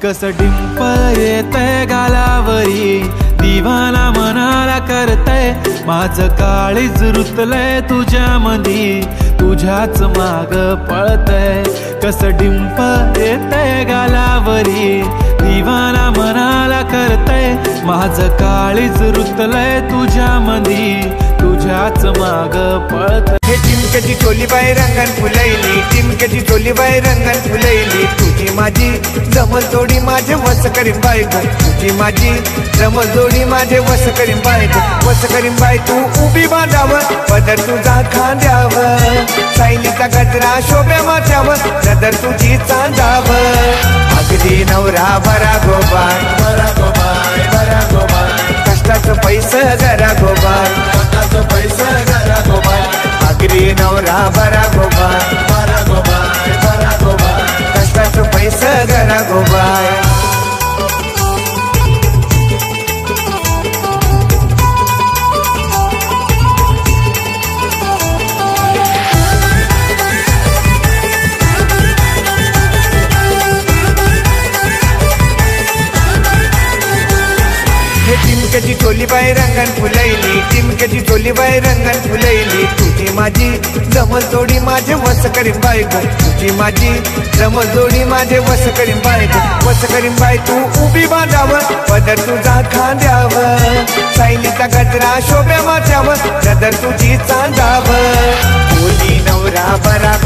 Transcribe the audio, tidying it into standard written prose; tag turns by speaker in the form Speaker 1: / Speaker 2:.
Speaker 1: कस डिंपल येतय गालावरी, दिवाना मनाला करतय, माझं काळीज रुतलय तुझ्या मधी, तुझ्याच माग पळतय। कस डिंपल येतय गालावरी, दिवाना मनाला करतय, माझं काळीज रुतलय तुझ्या मधी, तुझ्याच माग पळतय।
Speaker 2: हे टिमक्याची चोली बाई रंगन फुलैली, टिमक्याची चोली बाई रंगन फुलैली, तुझी माझी जमल जोडी माझे वस करीन बायको, तुझी माझी जमल जोडी माझे वस करीन बायको, वस करीन बाय तू उभी बांधाव, पदर तुझा खांद्यावर, सायलीचा गजरा शोभे माथ्यावर, नजर तुझी चांदाव, अगदी नवरा बरा गोबाय, बरा गोबाय, बरा गोबाय, कष्टाचं पैसा जरा गोबाय, कष्टाचं पैसा जरा गोबाय, अगदी नवरा बरा गोबाय, बरा गोबाय, बरा गोबाय, कष्टाचं पैसा जरा गोबाय। टिमक्याची चोली बाई रंगन फुलैली, टिमक्याची चोली बाई रंगन फुलैली, तुझी माझी जमल जोडी माझे वस करीन बायको, तुझी माझी जमल जोडी माझे वस करीन बायको, वस करीन बाय तू उभी बांधाव, पदर तुझा खांद्यावर, सायलीचा गजरा शोभे माथ्यावर, नजर तुझी चांदाव, बोली नवरा बरा